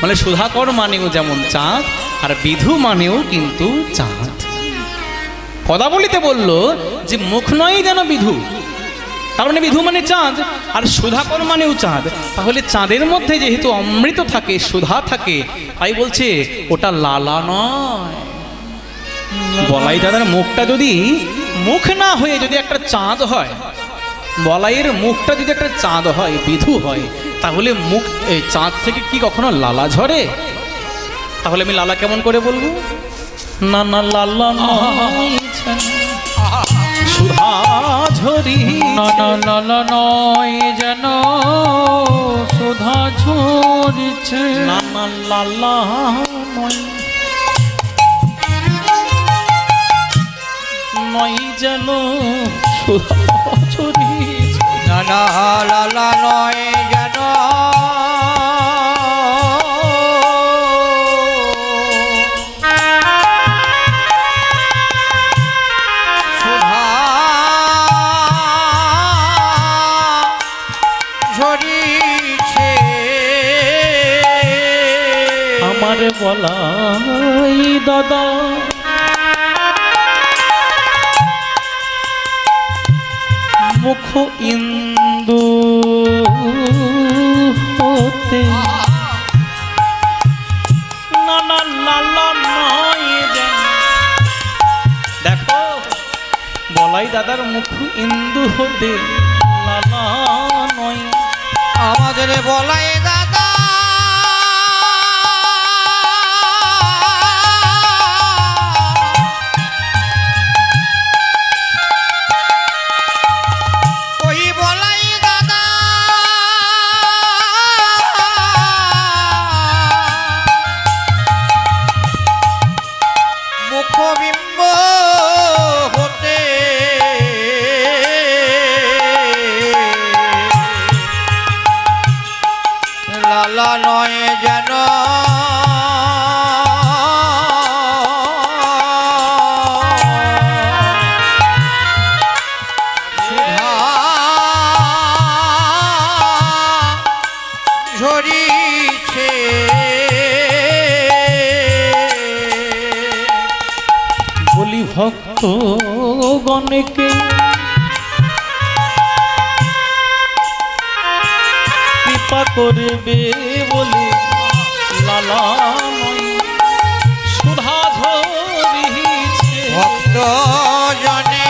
মানে সুধাকর মানেও যেমন চাঁদ, আর বিধু মানেও কিন্তু চাঁদ। পদাবলিতে বলল যে মুখ নয় যেন বিধু, তার মানে বিধু মানে চাঁদ, আর সুধাকর মানেও চাঁদ। তাহলে চাঁদের মধ্যে যেহেতু অমৃত থাকে, সুধা থাকে, তাই বলছে ওটা লালা নয়। বলাই দাদার মুখটা যদি মুখ না হয়ে যদি একটা চাঁদ হয়, বলাইয়ের মুখটা যদি একটা চাঁদ হয়, বিধু হয়, তাহলে মুখ এই চাঁদ থেকে কি কখনো লালা ঝরে? তাহলে আমি লালা কেমন করে বলবো? না না, লালা নয় সুধা ঝরি, না না, লালা নয় যেন সুধা ঝরিছে, না না, লালা নয় নয় যেন সুধা ঝরিছে, না না, লালা নয় যেন সুধা ঝরিছে। আমার বলাই দাদা মুখ ইন্দু হতে, না না, লালা নয় যেন। দেখো বলাই দাদার মুখ ইন্দু হতে লালা নয়। আমাদের বলাই দাদা ওই বলাই দাদা মুখবিম্ব হতে লালা নয় যেন সুধা ঝরিছে। বলি ভক্ত গণকে কৃপা করবে বলে লালা নয় সুধা ঝরিছে। ভক্ত জনে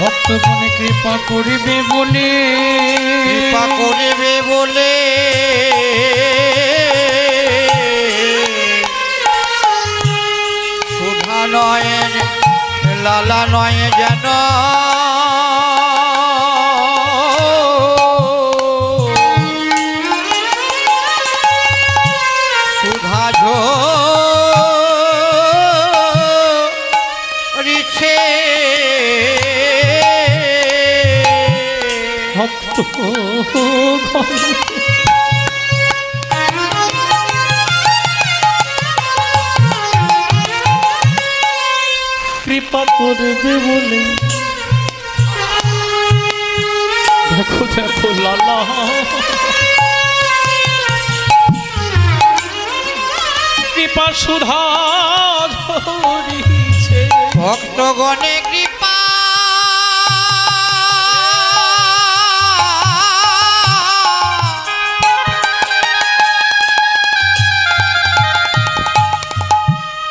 ভক্তগণে কৃপা করিবে বলে, কৃপা করিবে বলে সুধা নয় লালা নয় যেন সুধা ঝরিছে। ভক্ত কৃপা করবে বলে, দেখো দেখো লালা কৃপা সুধা ঝরিছে। ভক্তগণে কৃপা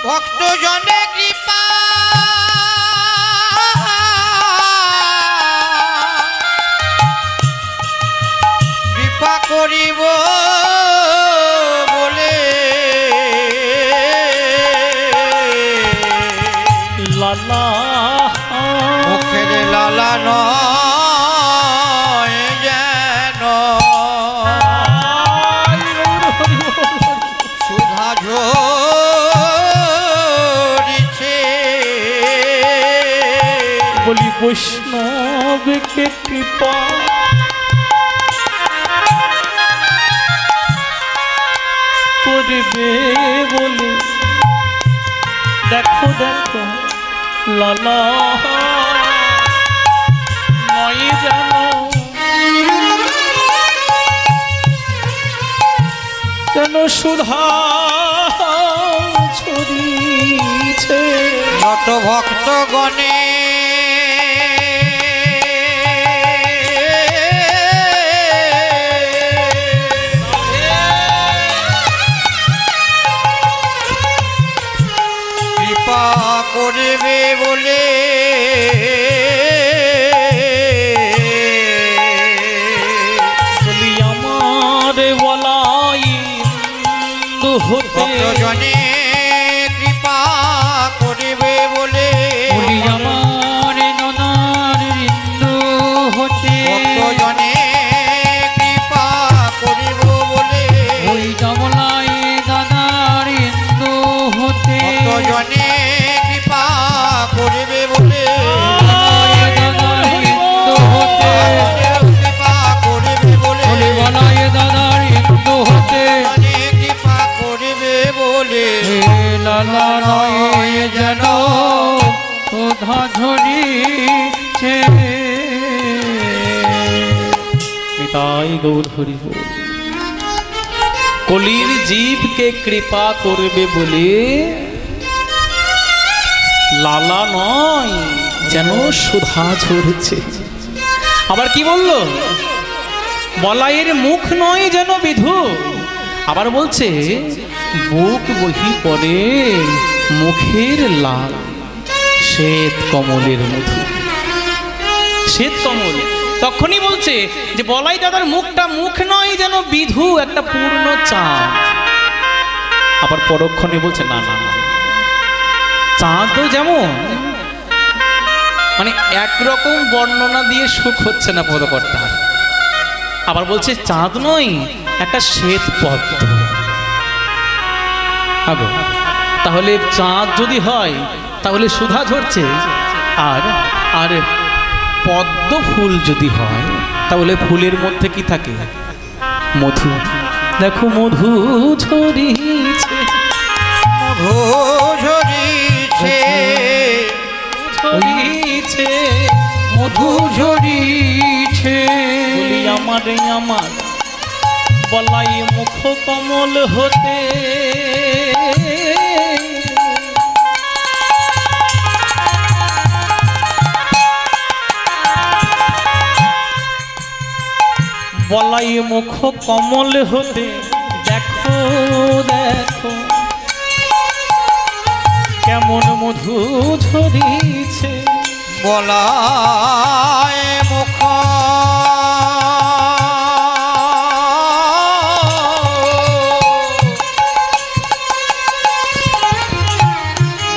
ভক্তজনে কৃপা কৃপা করিব বলে লালা মুখের লালা নয় যেন সুধা ঝরিছে। বলি বৈষ্ণবকে কৃপা করবে বলে, দেখো দেখো লালা সুধা ছড়িছে যত ভক্ত গণে কৃপা করবে বলে বলি আমার বলাই ভক্তজনে কৃপা করবে বলে বলি আমার ননার ঋন্দু হতে ভক্তজনে কৃপা করিব বলে ওই ডমলাই দাদার ইন্দু হতে ভক্তজনে কৃপা করিবে বলে দাদার ইন্দু হতে কৃপা করিবে বলে বলি বলাই দাদার ইন্দু হতে ভক্তজনে কৃপা করিবে বলে লালা নয় যেন সুধা ঝরিছে নিতাই গৌর হরি বল। কলির জীবকে কৃপা করবে বলে লালা নয় যেন সুধা ঝরছে। আবার কি বলল? বলাইয়ের মুখ নয় যেন বিধু। আবার বলছে বুক বহি পড়ে মুখের লাল শ্বেত কমলের মধু। শ্বেত কমল তখনই বলছে যে বলাই দাদার মুখটা মুখ নয় যেন বিধু, একটা পূর্ণ চাঁদ। আবার পরক্ষণে বলছে না না না, চাঁদ তো যেমন মানে একরকম বর্ণনা দিয়ে সুখ হচ্ছে না পদকর্তা। আবার বলছে চাঁদ নয়, একটা শ্বেত পদ্ম। আগো তাহলে চাঁদ যদি হয় তাহলে সুধা ঝরছে, আর আর পদ্ম ফুল যদি হয় তাহলে ফুলের মধ্যে কি থাকে? মধু। দেখো মধু ঝরিছে, মধু ঝরিছে ঝরিছে মধু ঝরিছে বলি আমার আমার বলাই মুখ কমল হতে বলাই মুখ কমল হতে দেখো দেখো কেমন মধু ঝরিছে। বলায় মুখ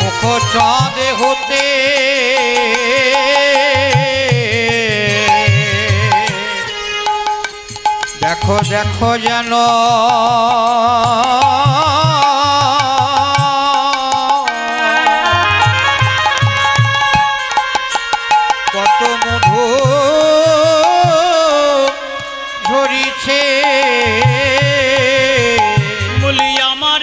মুখ চাঁদে হতে দেখো দেখো যেন কত মধু ঝরিছে। বলি আমার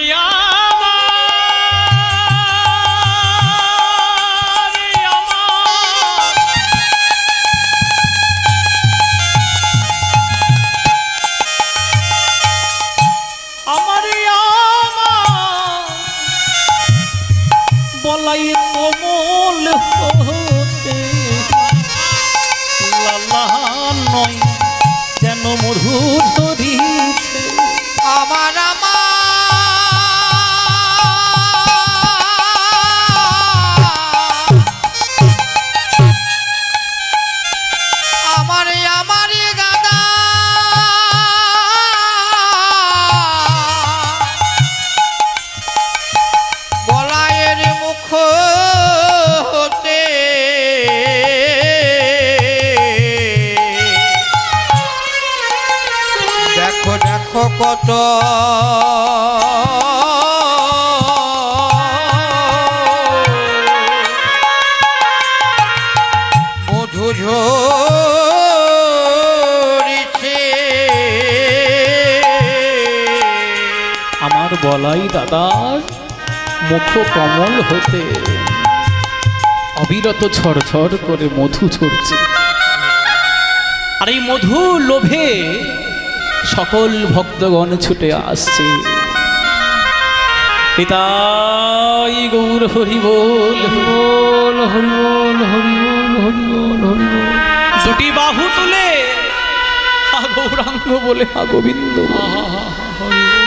বলাই কমল হতে লালা নয় যেন মধু ঝরিছে। আমার আমার আমার দাদা বলায়ের মুখ হতে দেখো দেখো কত মধু ঝরিছে। আমার বলাই দাদার মুখ কমল হতে অবিরত ঝরঝর করে মধু ঝরছে। আর এই মধু লোভে সকল ভক্তগণ ছুটে আসছে। পিতাই গৌর হরি বল। বল হরি বল হরি বল হরি বল হরি বল। দুটি বাহু তুলে হা গৌরাঙ্গ বলে হা গোবিন্দ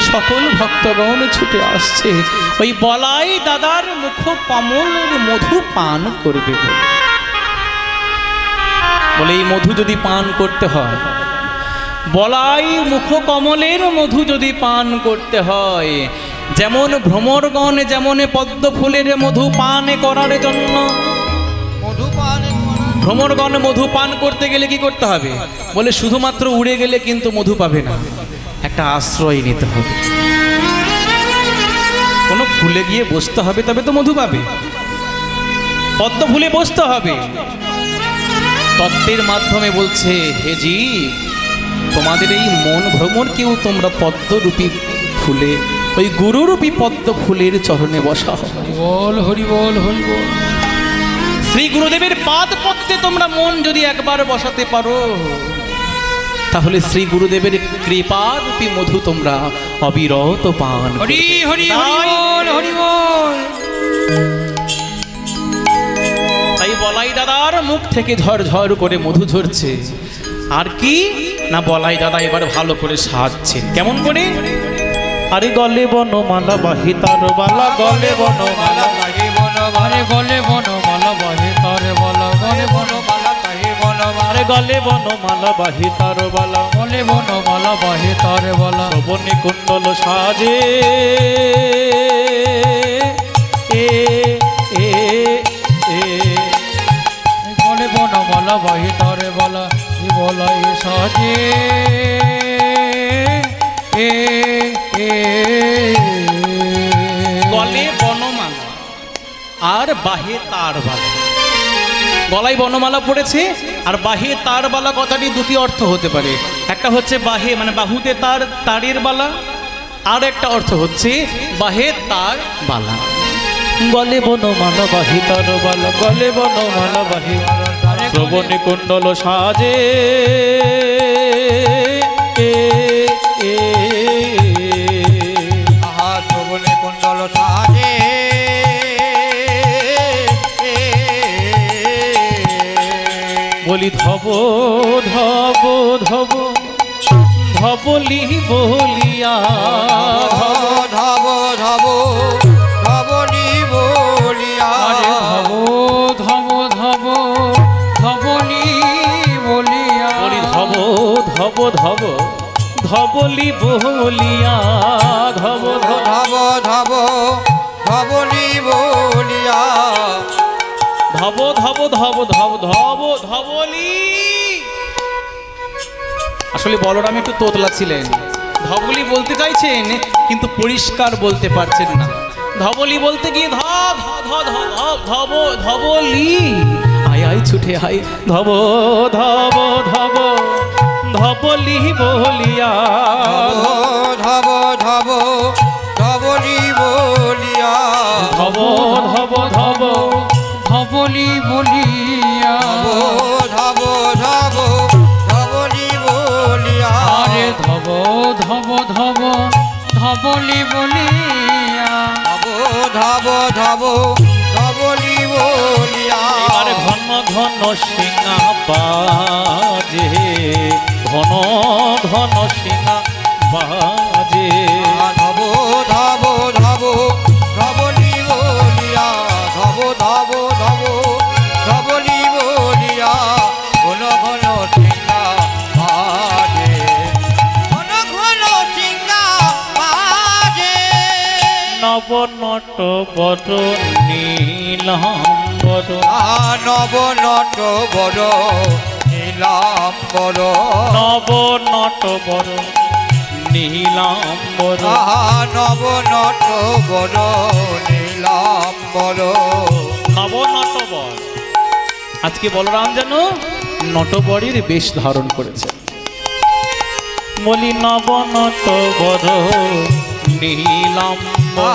সকল ভক্তগণ ছুটে আসছে ওই বলাই দাদার মুখ কমলের মধু পান করবে বলে। এই মধু যদি পান করতে হয়, বলাই মুখ কমলের মধু যদি পান করতে হয়, যেমন ভ্রমরগণ যেমন পদ্ম ফুলের মধু পান করার জন্য, ভ্রমরগণ মধু পান করতে গেলে কি করতে হবে? বলে শুধুমাত্র উড়ে গেলে কিন্তু মধু পাবে না, একটা আশ্রয় নিতে হবে, কোনো ফুলে গিয়ে বসতে হবে, তবে তো মধু পাবে। পদ্ম ফুলে বসতে হবে। তত্ত্বের মাধ্যমে বলছে, হে জি, তোমাদের এই মন ভ্রমরকেও তোমরা পদ্মরূপী ফুলে, ওই গুরুরূপী পদ্ম ফুলের চরণে বসা। বল হরি বল হরি বল। শ্রী গুরুদেবের পাদ পদ্মে তোমরা মন যদি একবার বসাতে পারো, তাহলে শ্রী গুরুদেবের কৃপারূপী মধু তোমরা অবিরত পান। হরি হরি হরি বল হরি বল। তাই বলাই দাদার মুখ থেকে ঝরঝর করে মধু ঝরছে। আর কি না, বলাই দাদা এবার ভালো করে সাজছে। কেমন করে? আরে গলে বনমালা বাহি তার বালা, গলে বনমালা বাহি বনমালা, আরে গলে বনমালা বাহি তার বালা, গলে বনমালা তাহি বনমালা, আরে গলে বনমালা বাহি তার বালা, গলে বনমালা বাহি তার বালা। শ্রবণে কুণ্ডল সাজে এ এ এ, গলে বনমালা বাহি তার বালা, ই বলাই সাজে এ এ। গলে বনমালা আর বাহে তার বালা। গলায় বনমালা পড়েছে আর বাহে তার বালা, কথাটি দুটি অর্থ হতে পারে। একটা হচ্ছে বাহে মানে বাহুতে তার, তারের বালা, আর একটা অর্থ হচ্ছে বাহে তার বালা। গলে বনমালা বাহি তার বালা, গলে বনমালা বাহি, শ্রবণে কুণ্ডল সাজে এ এ, আহা শ্রবণে কুণ্ডল সাজে বলি ধব ধব ধব ধবলি বলিয়া, ধব ধব ধব ধবনি বলিয়া, আরে ধব ধব ধব ধবলি বলিয়া, বলি ধব ধব ধব ধবলি বলিয়া, ধব ধব ধব ধব ধবনি বলিয়া, ধব ধব ধব ধব ধব ধবলি। আসলে বলরাম একটু তোতলা ছিলেন, ধবলি বলতে চাইছেন কিন্তু পরিষ্কার বলতে পারছেন না। ধবলি বলতে গিয়ে ধব ধব ধব ধব ধবলি, আয় আয় ছুটে আয়, ধব ধব ধব ধবলি বলিয়া, ধব ধব ধবনি বলিয়া, ধব ধব ধব ধবলি বলিয়া, ধব ধব ধবনি বলিয়া, আরে ধব ধব ধব ধবলি বলিয়া, ধব ধব ধবনি বলিয়া, এবারে ঘন ঘন সিংহা বাজে, ঘন ঘন সিংহা বাজে, ধব ধব ধব ধবনি বলিয়া, ধব ধব ধব ধবনি বলিয়া, ঘন ঘন সিংহা বাজে, ঘন ঘন সিংহা বাজে, নব নট বড় নীলাম্বর, নব নট বড় নীলাম্বর, নব নট বড় নীলাম্বর, নব নট বড় নীলাম্বর, নব নটবর। আজকে বলরাম যেন নটবরের বেশ ধারণ করেছে। বলি নব নটবর নীলাম্বর,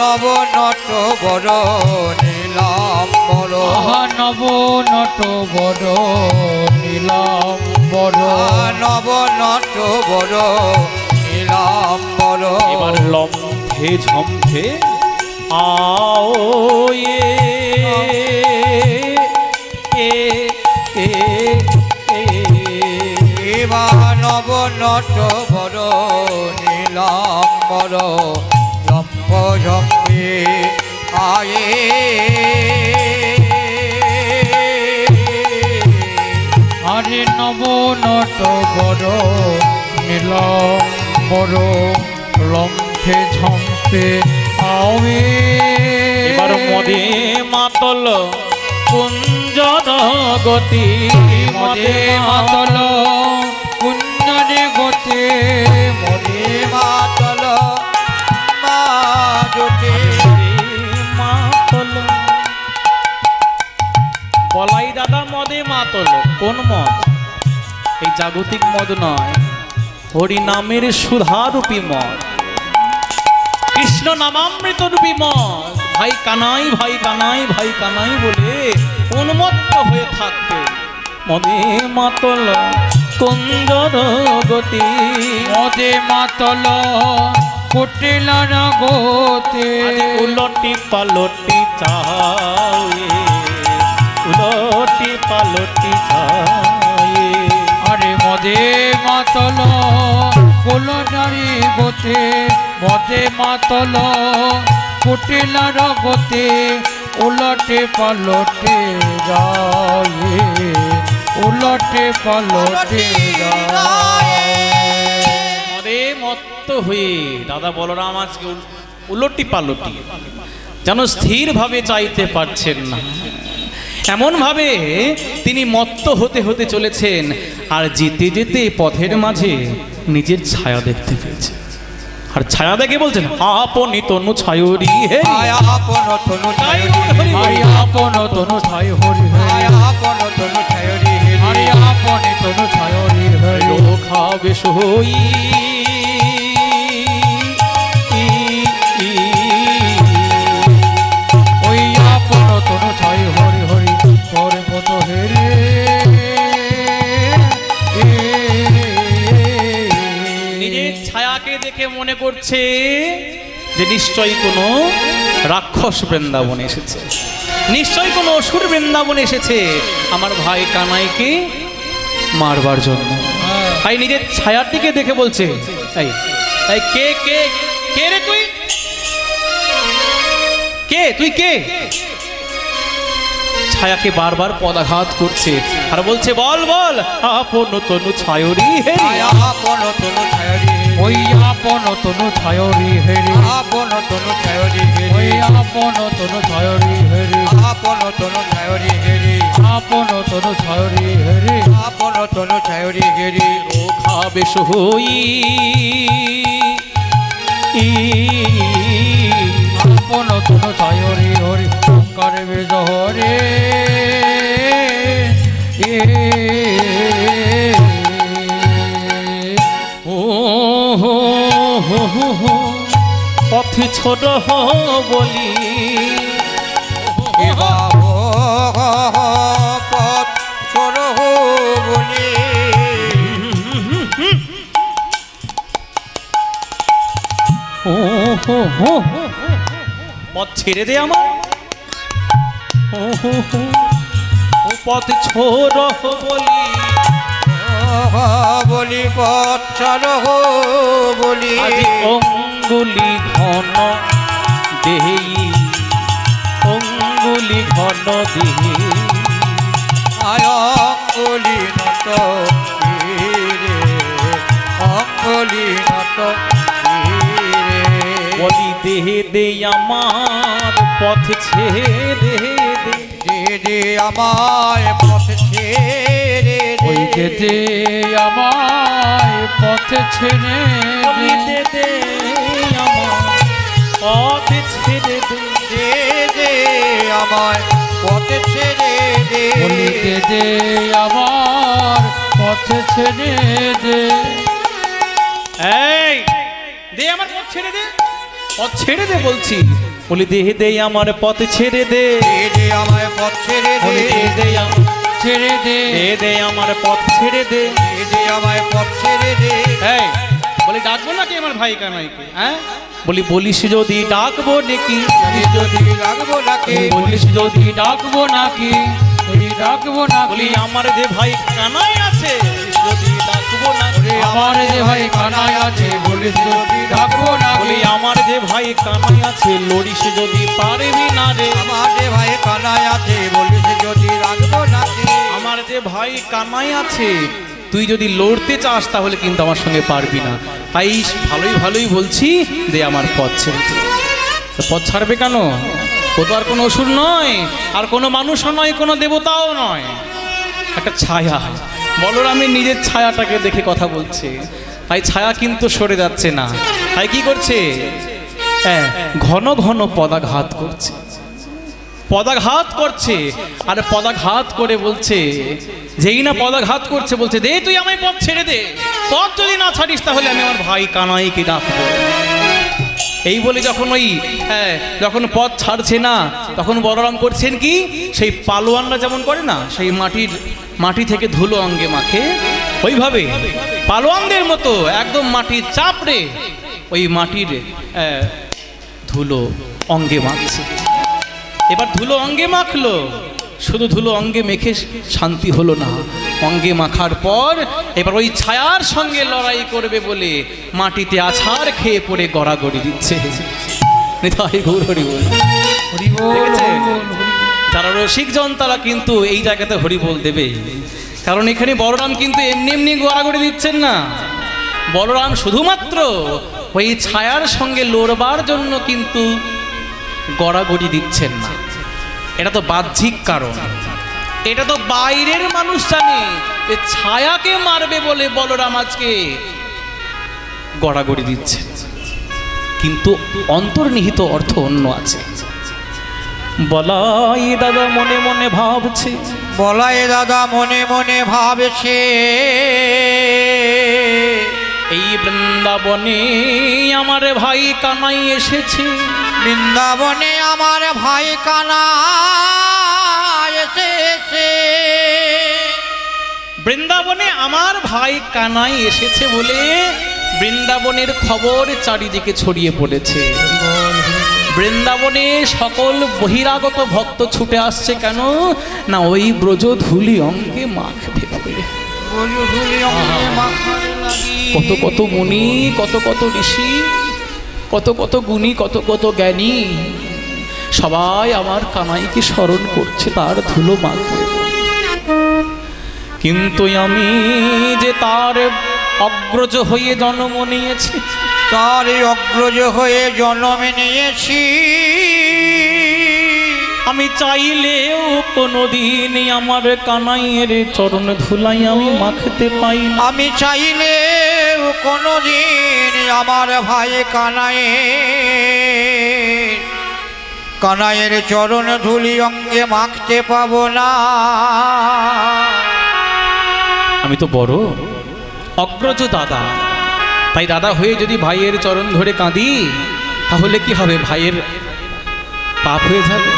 নব নট বড় নীলাম্বর, নব নট বড় নীলাম্বর, নব নট বড় নীলাম্বর, এবার লম্ফে লম্ফে ঝম্ফে आओ ये এবার নব নট বড় নীলাম্বর লম্ব ঝম্পে আয়ে আরে নব নট বড় নীলাম্বর লম্ফে ঝম্পে আয়ে এবার মদে মাতল কুঞ্জর গতি মদে মাতল কুঞ্জরে গতে মদে মাতল মা জ্যোতি মাতল বলাই দাদা মদে মাতল কোন মদ? এই জাগতিক মদ নয়, হরি নামের সুধারূপী মদ, কৃষ্ণ নামামৃত রূপী মদ। ভাই কানাই ভাই কানাই ভাই কানাই বলে উন্মত্ত হয়ে থাকতে মদে মাতল কুঞ্জর গতি মদে মাতল কুটিলার গতে উলটি পালটি চায়ে উলটি পালটি চায়ে আরে মদে মাতল কুলনারি গতে মদে মাতল কুটিলার গতে উলটে পালটে যায় উলটে পালটে যায় মদে মত্ত হয়ে দাদা বলরাম আজকে উলটি পালটি যেন স্থিরভাবে চাইতে পারছেন না, এমন ভাবে তিনি মত্ত হতে হতে চলেছেন। আর যেতে যেতে পথের মাঝে নিজের ছায়া দেখতে পেয়েছে, আর ছায়া দেখে বলছেন আপনি তনু ছায়রি হে আপন তনু ছায়রি আরে আপন তনু ছায় হরি হরি আপন তনু ছায়রি আরে আপন তনু ছায় হরি হরি খাবে সই ওই আপন তনু ছায় হরি হরি পরে কত হেরে নিজের ছায়াকে দেখে মনে করছে যে নিশ্চয়ই কোনো রাক্ষস বৃন্দাবনে এসেছে, নিশ্চয়ই কোনো অসুর বৃন্দাবনে এসেছে আমার ভাই কানাইকে মারবার জন্য। তাই নিজের ছায়াটিকে দেখে বলছে এই এই কে কে কে রে তুই, কে তুই কে? ছায়াকে বারবার পদাঘাত করছে আর বলছে বল বল আপন তনু ছায়রি হে আপন তনু ছায়রি ওই আপন তনু ছায়রি হেরি আপন তনু ছায়রি ওই আপন তনু ছায়রি হেরি আপন তনু ছায়রি হেরি আপন তনু ছায়রি হেরি আপন তনু ছায়রি হেরি ও খাবে সই আপন তনু ছায়রি হরি শঙ্কর বেজ হরে ও হো হো হো হো পথ ছোট বলি পথ ছোট বলি ও হো হো পথ ছেড়ে দে আমার ও হো হো ও পথ ছোট বলি বলি পথ ছোট বলি আজি অঙ্গুলি ঘন দেহি অঙ্গুলি ঘন দেহি অঙ্গুলি নত রে অঙ্গুলি নত বলি দেহে দে আমার পথ ছেড়ে দে দে আমায় পথ ছেড়ে ওই যেতে আমায় পথে ছেড়ে বলিতে দে আমার পথ ছেড়ে দে দে আমায় পথ ছেড়ে দে বলিতে দে আমার পথে ছেড়ে দে এই দে আমার পথ ছেড়ে দে, পথ ছেড়ে দে বলছি। বলি দেহে দে আমার পথ ছেড়ে দে দে আমায় পথ ছেড়ে দে বলি দেহে দে ছেড়ে দে দে দে আমার পথ ছেড়ে দে দে আমায় পথ ছেড়ে দে এই বলি ডাকবো নাকি আমার ভাই কানাইকে? হ্যাঁ বলিস যদি ডাকবো নাকি, যদি রাখবো নাকি বলিস যদি ডাকবো নাকি, ডাকবো বলি নাকি, আমার যে ভাই কানাই আছে যদি ডাকবো নাকি, আমার যে ভাই কানাই আছে বলিস যদি ডাকবো বলি নাকি, আমার যে ভাই কানাই আছে লড়িস যদি পারবি না রে, আমার যে ভাই কানাই আছে বলিস যদি রাখবো নাকি, আমার যে ভাই কানাই আছে তুই যদি লড়তে চাস তাহলে কিন্তু আমার সঙ্গে পারবি না। তাই ভালোই বলছি দে আমার পথ ছেড়ে দে। তো পথ ছাড়বে কেন? ও তো আর কোনো অসুর নয়, আর কোনো মানুষও নয়, কোনো দেবতাও নয়, একটা ছায়া। বলরামের নিজের ছায়াটাকে দেখে কথা বলছে, তাই ছায়া কিন্তু সরে যাচ্ছে না। তাই কি করছে? হ্যাঁ, ঘন ঘন পদাঘাত করছে, পদাঘাত করছে। আর পদাঘাত করে বলছে, যেই না পদাঘাত করছে বলছে দে তুই আমায় পথ ছেড়ে দে, পথ যদি না ছাড়িস তাহলে আমি আমার ভাই কানাইকে ডাকবো। এই বলে যখন যখন পথ ছাড়ছে না তখন বলরাম করছেন কি, সেই পালোয়ানরা যেমন করে না, সেই মাটি থেকে ধুলো অঙ্গে মাখে, ওইভাবে পালোয়ানদের মতো একদম মাটির চাপড়ে ওই মাটির ধুলো অঙ্গে মাখছে। এবার ধুলো অঙ্গে মাখলো, শুধু ধুলো অঙ্গে মেখে শান্তি হলো না, অঙ্গে মাখার পর এবার ওই ছায়ার সঙ্গে লড়াই করবে বলে মাটিতে আছাড় খেয়ে পড়ে গড়াগড়ি দিচ্ছে। দেখেছেন? যারা রসিকজন তারা কিন্তু এই জায়গাতে হরিবোল দেবে, কারণ এখানে বলরাম কিন্তু এমনি গড়াগড়ি দিচ্ছেন না। বলরাম শুধুমাত্র ওই ছায়ার সঙ্গে লড়বার জন্য কিন্তু গড়াগড়ি দিচ্ছেন না। এটা তো বাহ্যিক কারণ, এটা তো বাইরের মানুষ জানে যে ছায়াকে মারবে বলে বলরাম আজকে গড়াগড়ি দিচ্ছে, কিন্তু অন্তর্নিহিত অর্থ অন্য আছে। বলাই দাদা মনে মনে ভাবছে, বলাই দাদা মনে মনে ভাবছে, এই বৃন্দাবনে আমার ভাই কানাই এসেছে, বৃন্দাবনে আমার ভাই কানাই এসেছে, বৃন্দাবনে আমার ভাই কানাই এসেছে বলে বৃন্দাবনের খবর চারিদিকে ছড়িয়ে পড়েছে। বৃন্দাবনে সকল বহিরাগত ভক্ত ছুটে আসছে কেন না, ওই ব্রজধূলি অঙ্গে মাখবে বলে। কত কত মুনি, কত কত ঋষি, কত কত গুণী, কত কত জ্ঞানী সবাই আমার কানাইকে স্মরণ করছে তার ধুলো মাখবে। কিন্তু আমি যে তার অগ্রজ হয়ে জন্ম নিয়েছি, তার অগ্রজ হয়ে জন্ম নিয়েছি, আমি চাইলেও কোনোদিন আমার কানাইয়ের চরণ ধুলাই আমি মাখতে পাই না। আমি চাইলে কোনোদিন আমার ভাই কানাইয়ের চরণ ধুলি অঙ্গে মাখতে পাবো না। আমি তো বড় অগ্রজ দাদা, তাই দাদা হয়ে যদি ভাইয়ের চরণ ধরে কাঁদি তাহলে কি হবে? ভাইয়ের পাপ হয়ে যাবে।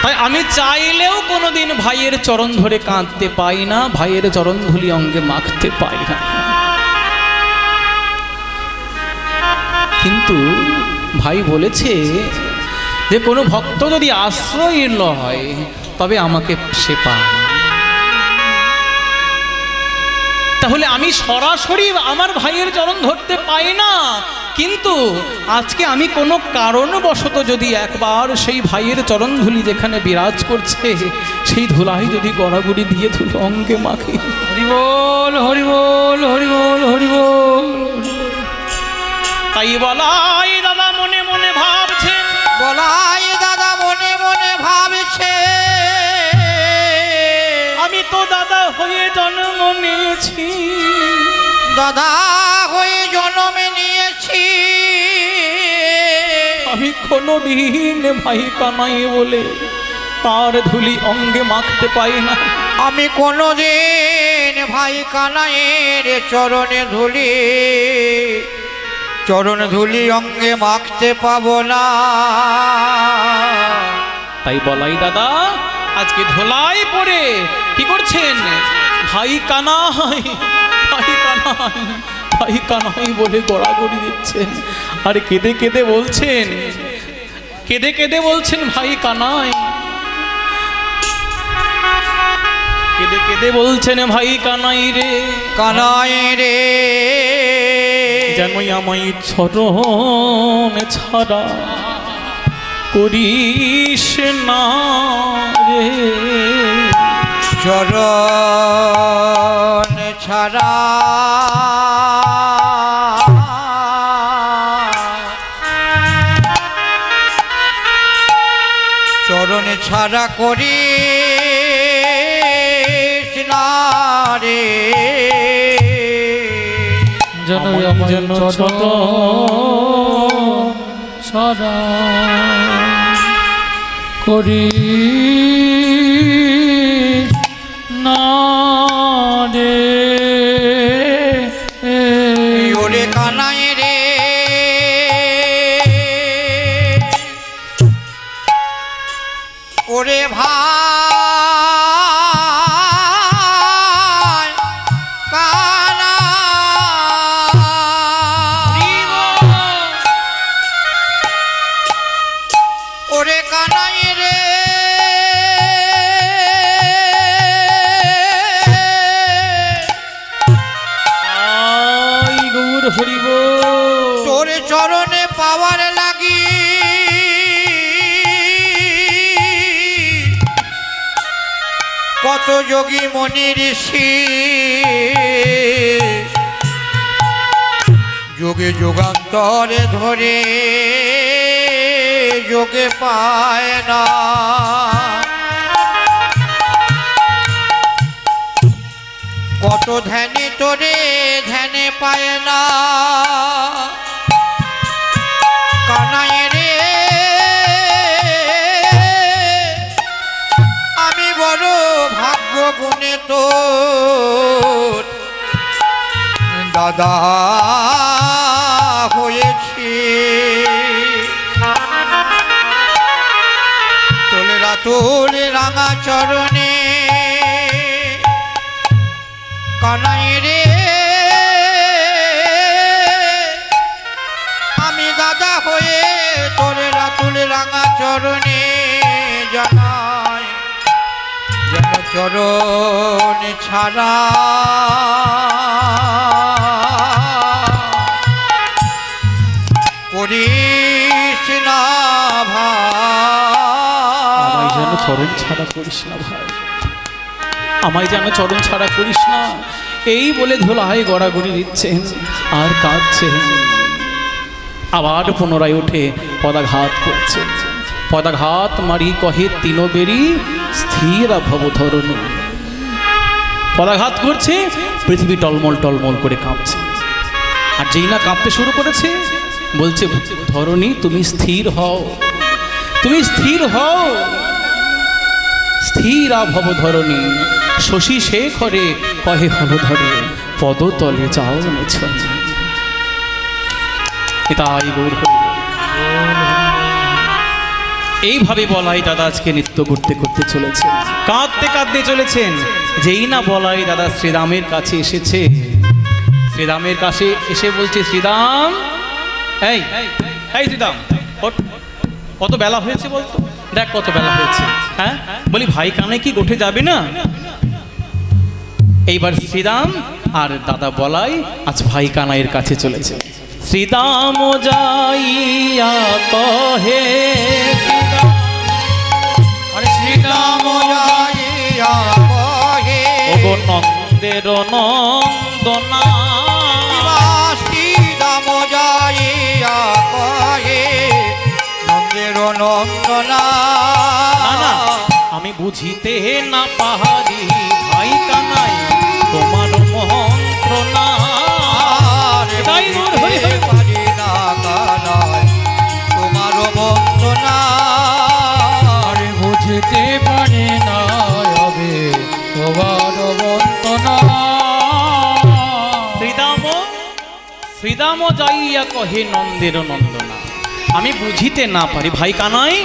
তাই আমি চাইলেও কোনোদিন ভাইয়ের চরণ ধরে কাঁদতে পাই না, ভাইয়ের চরণ ধুলি অঙ্গে মাখতে পাই না। কিন্তু ভাই বলেছে যে কোনো ভক্ত যদি আশ্রয় হয় তবে আমাকে সে পায়। তাহলে আমি সরাসরি আমার ভাইয়ের চরণ ধরতে পাই না, কিন্তু আজকে আমি কোনো কারণবশত যদি একবার সেই ভাইয়ের চরণ ধুলি যেখানে বিরাজ করছে সেই ধুলাই যদি গড়াগড়ি দিয়ে ধুলো অঙ্গে মাখি। হরিবোল হরিবোল হরিবোল হরিবোল। তাই বলাই দাদা মনে মনে ভাবছে, বলাই দাদা মনে মনে ভাবছে, আমি তো দাদা হয়ে জন্ম নিয়েছি, দাদা হয়ে জন্ম নিয়েছি, আমি কোনোদিন ভাই কানাই বলে তার ধুলি অঙ্গে মাখতে পাই না। আমি কোনোদিন ভাই কানাইয়ের চরণ ধুলি অঙ্গে মাখতে পাবো না। তাই বলাই দাদা আজকে ধোলাই পড়ে কি করছেন? ভাই কানাই, ভাই কানাই ভাই কানাই বলে গড়াগড়ি দিচ্ছেন আর কেঁদে কেঁদে বলছেন, কেঁদে কেঁদে বলছেন ভাই কানাই, কেঁদে কেঁদে বলছেন ভাই কানাই রে, কানাই রে, জানোই আমায় চরণ ছাড়া করিস না রে, চরণ ছাড়া চরণ ছাড়া করিস না রে, যেন আমায় চরণ ছাড়া করি না রে। ওরে কানাই রে, ওরে ভাই কানাই, ওরে কানাই রে, হরিব তোর চরণে পাওয়ার লাগি কত যোগী মনি ঋষি যোগে যোগান্তরে ধরে যোগে পায় না, কত ধ্যানে তোরে ধ্যানে পায় না, কানাই রে আমি বড় ভাগ্য গুণে তোর দাদা হয়েছি, তোলে রাতুল রাঙা চরণে কানাই রে আমি দাদা হয়ে তোরে রাতুল রাঙা চরণে জানাই, যেন চরণ ছাড়া করিস না ভাই, আমায় যেন চরণ ছাড়া করিস না ভাই, আমায় যেন চরণ ছাড়া করিস না, এই বলে ধুলায় গড়াগড়ি দিচ্ছেন আর কাঁদছেন। আবার পুনরায় উঠে পদাঘাত করছেন, পদাঘাত মারি কহে তিনো বেরি স্থির ভব ধরণী, পদাঘাত করছে, পৃথিবী টলমল টলমল করে কাঁপছে, আর যেই না কাঁপতে শুরু করেছে বলছে ধরণী তুমি স্থির হও, তুমি স্থির হও, স্থিরা ভব ধরণী, শশী শেখরে কহে হল ধরে পদতলে যাও নেছন। তাই গৌর এইভাবে বলাই দাদা আজকে নৃত্য করতে করতে চলেছে, কাঁদতে কাঁদতে চলেছেন। যেই না বলাই দাদা শ্রীরামের কাছে এসেছে, শ্রীরামের কাছে এসে বলছে শ্রীরাম, এই এই শ্রীরাম কত বেলা হয়েছে বলতো, দেখ কত বেলা হয়েছে, হ্যাঁ বলি ভাই কানে কি গোঠে যাবে না। এইবার শ্রীরাম আর দাদা বলাই আজ ভাই কানাইয়ের কাছে চলেছে। শ্রীরাম যাইয়া কহে, শ্রীরাম যাইয়া কহে, ওগো নন্দের নন্দনা, শ্রীরাম যাইয়া কহে নন্দের নন্দনা, আমি বুঝিতে না পাহাড়ি ভাই কানাই তোমার মন্ত্রণা, পারি না কানাই তোমার মন্ত্রণা, বুঝতে পারি না হবে তোমার বন্দনা। শ্রীরাম যাইয়া কহে নন্দের নন্দনা, আমি বুঝিতে না পারি ভাই কানাই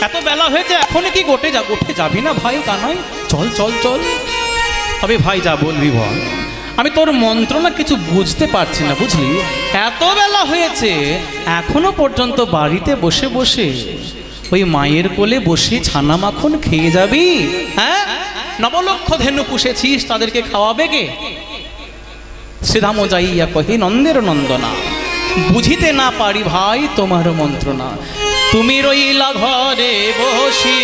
এত বেলা হয়েছে এখনই কি গোটে যাবি না ভাই কানাই, চল চল চল। তবে ভাই যা বলবি বল, আমি তোর মন্ত্রণা কিছু বুঝতে পারছি না, বুঝলি? এত বেলা হয়েছে এখনো পর্যন্ত বাড়িতে বসে বসে ওই মায়ের কোলে বসে ছানা মাখন খেয়ে যাবি? হ্যাঁ, নবলক্ষ ধেনু পুষেছিস, তাদেরকে খাওয়াবে কে? শ্রীধাম যাইয়া কহি নন্দের নন্দনা, বুঝিতে না পারি ভাই তোমার মন্ত্রণা। তুমি রইলা ঘরে বসি,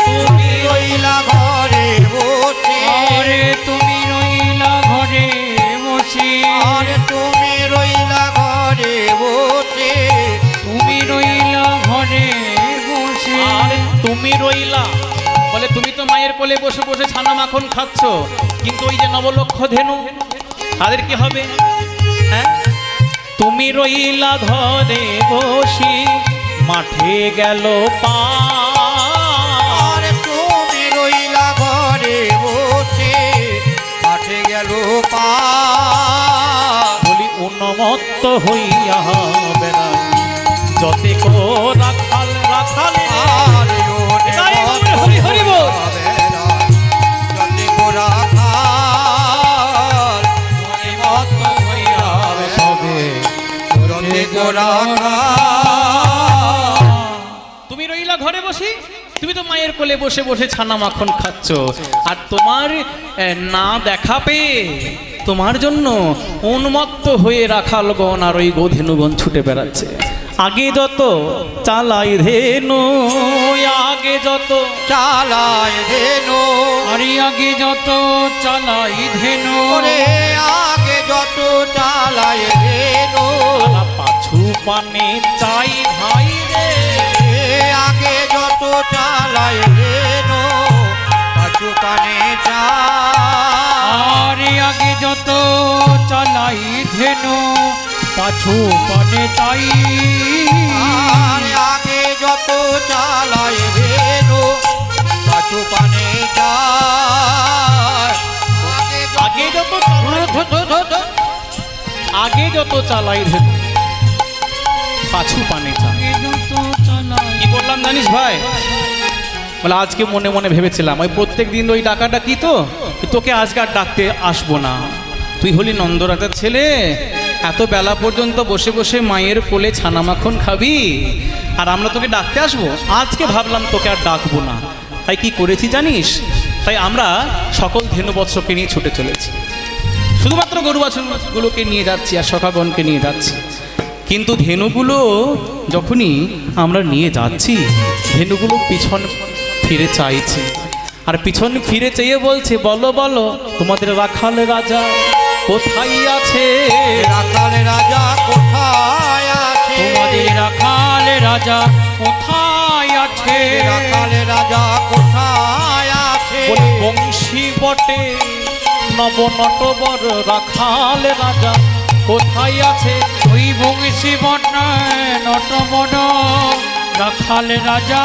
তুমি রইলা ঘরে বসে, আরে তুমি রইলা ঘরে বসে, আর তুমি রইলা ঘরে বসে, তুমি রইলা ঘরে বসে, আর তুমি রইলা বলে তুমি তো মায়ের কোলে বসে বসে ছানা মাখন খাচ্ছ, কিন্তু ওই যে নবলক্ষ ধেনু তাদের কি হবে? হ্যাঁ, তুমি রইলা ঘরে বসি, মাঠে গেল পা। আর তুমি রইলা ঘরে বসে, মাঠে গেল পা। বলি উন্মত্ত হইয়া বেড়াই, যতে কো রাখাল রাখাল রে। আর ওরে তাই বলে হরি হরি বল। যদি গোরা খাল, মনে মত হইয়া সবে যদি গোরা খাল। তুমি রইলা ঘরে বসি, তুমি তো মায়ের কোলে বসে বসে ছানা মাখন খাচ্ছ, আর তোমার না দেখা পেয়ে তোমার জন্য উন্মত্ত হয়ে রাখালগণ আর ওই গোধেনুগণ ছুটে বেড়াচ্ছে। আগে যত চালাই ধেনু, আগে যত চালায় ধেনু, আরে আগে যত চালাই ধেনু, ওরে আগে যত চালায় ধেনু, আলা পাছু পানে চাই ভাই রে। আগে যত চালায় ধেনু, পাছু কানে চা। আরে আগে যত চালাই ধেনু, পাছু পানে চাই। আর আগে যত চালায় ধেনু, পাছু পানে চা। আগে যত আগে যত চালাই ধেনু, পাছু পানে চাই। আগে যত চালাই, কি বললাম জানিস ভাই? বলে আজকে মনে মনে ভেবেছিলাম ওই প্রত্যেক দিন ওই ডাকাটা কি তো তোকে আজকে আর ডাকতে আসবো না, তুই হলি নন্দরাজার ছেলে, এত বেলা পর্যন্ত বসে বসে মায়ের কোলে ছানা মাখন খাবি, আর আমরা তোকে ডাকতে আসবো? আজকে ভাবলাম তোকে আর ডাকবো না। তাই কি করেছি জানিস? তাই আমরা সকল ধেনু বৎসকে নিয়ে ছুটে চলেছি, শুধুমাত্র গরু বাছুরগুলোকে নিয়ে যাচ্ছি আর সখাগণকে নিয়ে যাচ্ছি। কিন্তু ধেনুগুলো যখনই আমরা নিয়ে যাচ্ছি, ধেনুগুলো পিছন ফিরে চাইছে, আর পিছন ফিরে চেয়ে বলছে, বলো বলো তোমাদের রাখাল রাজা কোথায় আছে? রাখাল রাজা কোথায় আছে? তোমাদের রাখাল রাজা কোথায় আছে? রাখাল রাজা কোথায় আছে? বলে বংশী বটে নব নটবর রাখাল রাজা কোথায় আছে? ওই বংশী বটে নটবর রাখাল রাজা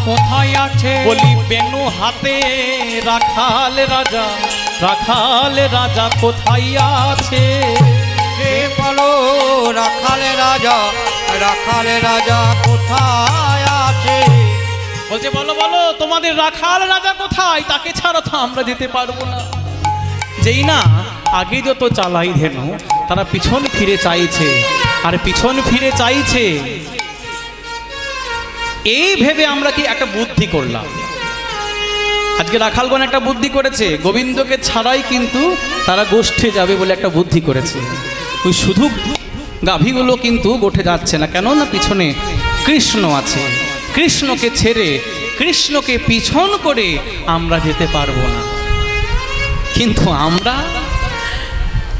কোথায় আছে? বলি বেনু হাতে রাখাল রাজা, রাখাল রাজা কোথায় আছে? হে বলো রাখাল রাজা, রাখাল রাজা কোথায় আছে? বলছে বলো বলো তোমাদের রাখাল রাজা কোথায়, তাকে ছাড়া তো আমরা যেতে পারবো না। যেই না আগে যত চালাই ধেনু তারা পিছন ফিরে চাইছে, আর পিছন ফিরে চাইছে, এই ভেবে আমরা কি একটা বুদ্ধি করলাম। আজকে রাখালগণ একটা বুদ্ধি করেছে, গোবিন্দকে ছাড়াই কিন্তু তারা গোষ্ঠে যাবে বলে একটা বুদ্ধি করেছে। ওই শুধু গাভীগুলো কিন্তু গোঠে যাচ্ছে না, কেন না পিছনে কৃষ্ণ আছে, কৃষ্ণকে ছেড়ে কৃষ্ণকে পিছন করে আমরা যেতে পারবো না। কিন্তু আমরা,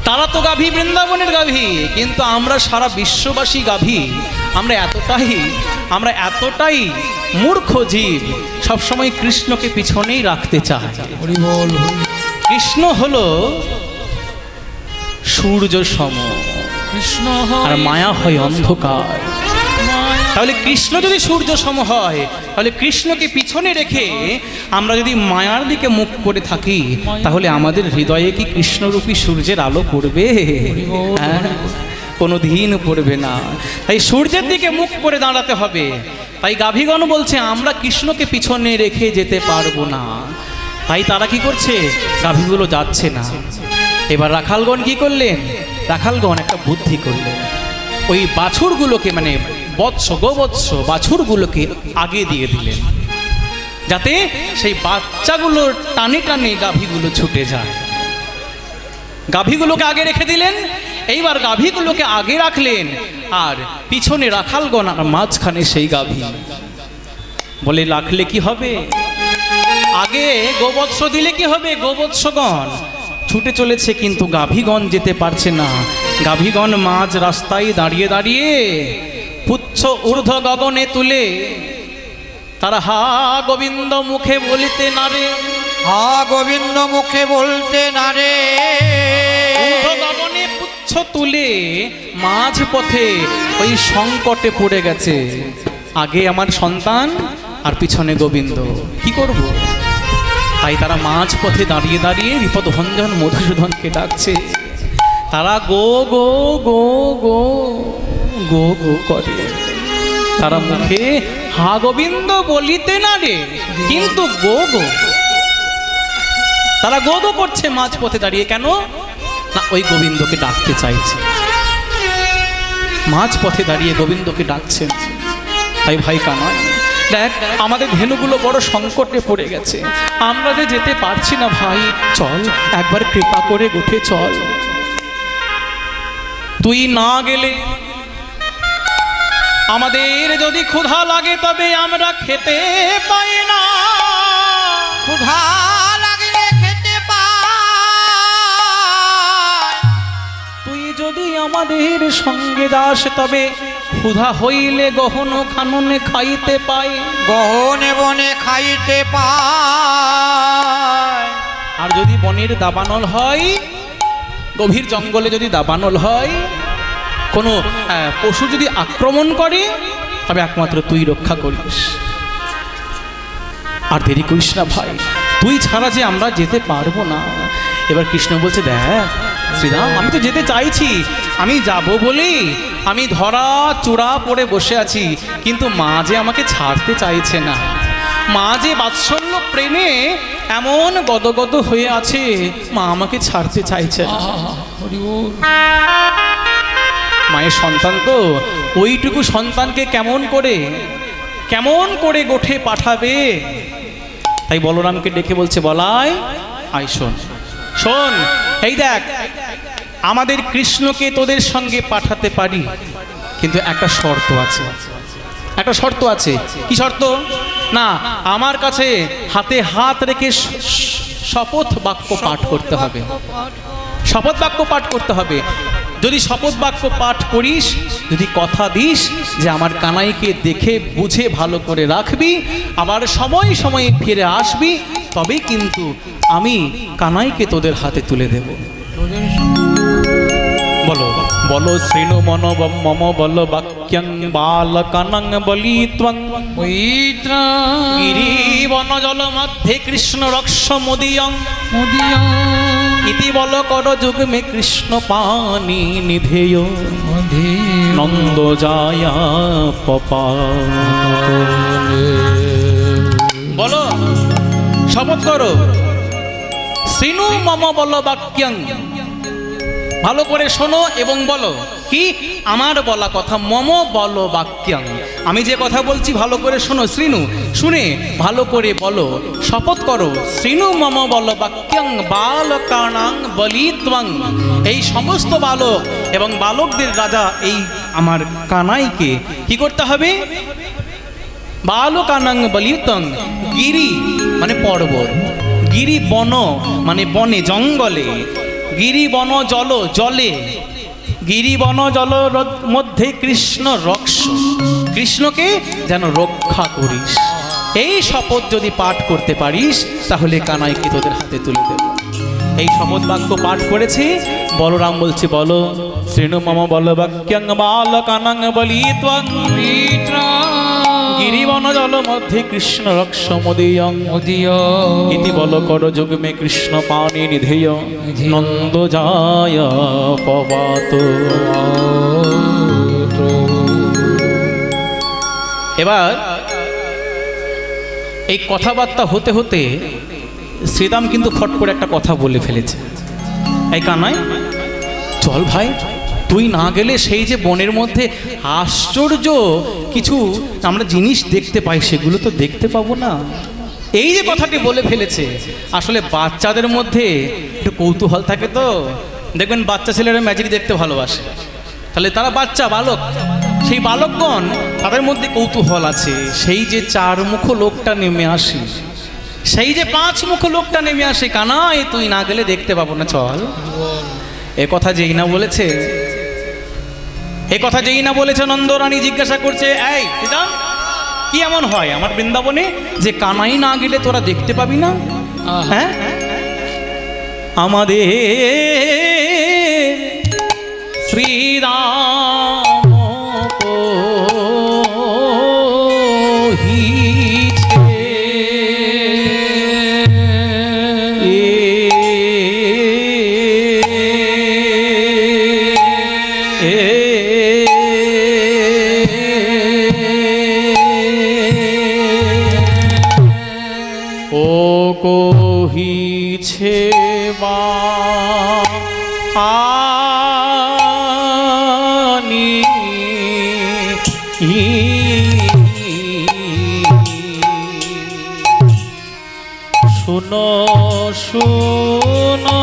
তারা তো গাভী বৃন্দাবনের গাভী, কিন্তু আমরা সারা বিশ্ববাসী গাভী। আমরা এতটাই মূর্খ জীব, সবসময় কৃষ্ণকে পিছনেই রাখতে চায়। কৃষ্ণ হলো সূর্য সম, কৃষ্ণ আর মায়া হয় অন্ধকার। মায়া তাহলে কৃষ্ণ যদি সূর্য সম হয়, তাহলে কৃষ্ণকে পিছনে রেখে আমরা যদি মায়ার দিকে মুখ করে থাকি, তাহলে আমাদের হৃদয়ে কি কৃষ্ণরূপী সূর্যের আলো পড়বে? হ্যাঁ, কোনো দিন পড়বে না। তাই সূর্যের দিকে মুখ করে দাঁড়াতে হবে। তাই গাভীগণ বলছে আমরা কৃষ্ণকে পিছনে রেখে যেতে পারবো না। তাই তারা কি করছে? গাভীগুলো যাচ্ছে না। এবার রাখালগণ কি করলেন? রাখালগণ একটা বুদ্ধি করলেন, ওই বাছুরগুলোকে মানে গোবৎস বাছুরগুলোকে আগে দিয়ে দিলেন, যাতে সেই বাচ্চাগুলোর টানে টানে গাভীগুলো ছুটে যায়। গাভীগুলোকে আগে রেখে দিলেন। এইবার গাভীগুলোকে আগে রাখলেন, আর পিছনে রাখালগণ, আর মাঝখানে সেই গাভী। বলে রাখলে কি হবে? আগে গোবৎস দিলে কি হবে? গোবৎসগণ ছুটে চলেছে, কিন্তু গাভীগণ যেতে পারছে না। গাভীগণ মাঝ রাস্তায় দাঁড়িয়ে দাঁড়িয়ে পুচ্ছ ঊর্ধ্ব গগনে তুলে তারা হা গোবিন্দ মুখে বলিতে না রে, হা গোবিন্দ মুখে বলতে না রে। ঊর্ধ্ব গগনে পুচ্ছ তুলে মাঝ পথে ওই সংকটে পড়ে গেছে। আগে আমার সন্তান আর পিছনে গোবিন্দ, কি করব? তাই তারা মাঝ পথে দাঁড়িয়ে দাঁড়িয়ে বিপদভঞ্জন মধুসূদনকে ডাকছে। তারা গো গো গো গো গো গো করে। তারা মুখে হা গোবিন্দ বলিতে না রে, কিন্তু গো গো। তারা গো গো করছে মাঝ পথে দাঁড়িয়ে। কেন না? ওই গোবিন্দকে ডাকতে চাইছে। মাঝ পথে দাঁড়িয়ে গোবিন্দকে ডাকছেন। তাই ভাই কানাই, দেখ আমাদের ধেনুগুলো বড় সংকটে পড়ে গেছে, আমরা যে যেতে পারছি না ভাই, চল একবার কৃপা করে উঠে চল। তুই না গেলে আমাদের যদি ক্ষুধা লাগে তবে আমরা খেতে পাই না। ক্ষুধা লাগলে খেতে পাই। তুই যদি আমাদের সঙ্গে যাস তবে ক্ষুধা হইলে গহন খাননে খাইতে পাই। গহনে বনে খাইতে পাই। আর যদি বনের দাবানল হয়, গভীর জঙ্গলে যদি দাবানল হয়, কোনো পশু যদি আক্রমণ করে, তবে একমাত্র তুই রক্ষা করিস। আর দেরি করিস না ভাই, তুই ছাড়া যে আমরা যেতে পারবো না। এবার কৃষ্ণ বলছে, দেখ শ্রীরাম, আমি তো যেতে চাইছি, আমি যাব বলি আমি ধরা চূড়া পড়ে বসে আছি, কিন্তু মা যে আমাকে ছাড়তে চাইছে না। মা যে বাৎসল্য প্রেমে এমন গদগদ হয়ে আছে, মা আমাকে ছাড়তে চাইছে না। মায়ের সন্তান তো, ওইটুকু সন্তানকে কেমন করে গোঠে পাঠাবে। তাই বলরামকে ডেকে বলছে, বলাই আয় শোন শোন, এই দেখ আমাদের কৃষ্ণকে তোদের সঙ্গে পাঠাতে পারি, কিন্তু একটা শর্ত আছে। একটা শর্ত আছে। কি শর্ত? না, আমার কাছে হাতে হাত রেখে শপথ বাক্য পাঠ করতে হবে। শপথ বাক্য পাঠ করতে হবে। যদি শপথ বাক্য পাঠ করিস, যদি কথা দিস যে আমার কানাইকে দেখে বুঝে ভালো করে রাখবি, আবার সময় সময়ে ফিরে আসবি, তবে কিন্তু আমি কানাইকে তোদের হাতে তুলে দেব। বলো বলো শ্রীণু মন মম বল বাক্যং বাল কানং বলি ত্বং গিরি বন জল মধ্যে কৃষ্ণ রক্ষ মুদিয়ং ইতি বল কর যুগ মে কৃষ্ণ পানি নিধেয় নন্দ যায়া পপা। বলো, শপথ করো, শ্রীণু মম বল বাক্যং, ভালো করে শোনো এবং বলো। কি? আমার বলা কথা। মম বল বাক্যং, আমি যে কথা বলছি ভালো করে শোনো। শ্রীণু, শুনে ভালো করে বলো, শপথ করো। শ্রীণু মম বল বাক্যং বালকানাং বলিত্বং, এই সমস্ত বালক এবং বালকদের রাজা এই আমার কানাইকে কি করতে হবে? বালকানাং বলিত্বং, গিরি মানে পর্বত, গিরি বন মানে বনে জঙ্গলে, গিরি বন জল জলে, গিরি বন জল মধ্যে কৃষ্ণ রক্ষ, কৃষ্ণকে যেন রক্ষা করিস। এই শপথ যদি পাঠ করতে পারিস, তাহলে কানাইকে তোদের হাতে তুলে দেব। এই শপথ বাক্য পাঠ করেছে। বলরাম বলছে, বলো শ্রীণু মম বল বাক্যং বালকানাং বলিত্বং গিরিবন জল মধ্যে কৃষ্ণ রক্ষ মুদিয়ং ইতি বল কর যুগ মে কৃষ্ণ পানি নিধেয় নন্দ যায় পবাত। এবার এই কথাবার্তা হতে হতে শ্রীরাম কিন্তু ফট করে একটা কথা বলে ফেলেছে। এই কানাই চল ভাই, তুই না গেলে সেই যে বনের মধ্যে আশ্চর্য কিছু আমরা জিনিস দেখতে পাই, সেগুলো তো দেখতে পাবো না। এই যে কথাটি বলে ফেলেছে, আসলে বাচ্চাদের মধ্যে একটু কৌতূহল থাকে তো। দেখবেন বাচ্চা ছেলেরা ম্যাজিক দেখতে ভালোবাসে, তাহলে তারা বাচ্চা বালক, সেই বালকগণ তাদের মধ্যে কৌতূহল আছে। সেই যে 4 মুখ লোকটা নেমে আসে, সেই যে 5 মুখ লোকটা নেমে আসে, কানাই তুই না গেলে দেখতে পাবো না, চল। এ কথা যেই না বলেছে, নন্দরানী জিজ্ঞাসা করছে, এই সীতা, কি এমন হয় আমার বৃন্দাবনে যে কানাই না গেলে তোরা দেখতে পাবি না? হ্যাঁ, আমাদের শ্রীরাম কহিছে বা আনি শুনো শুনো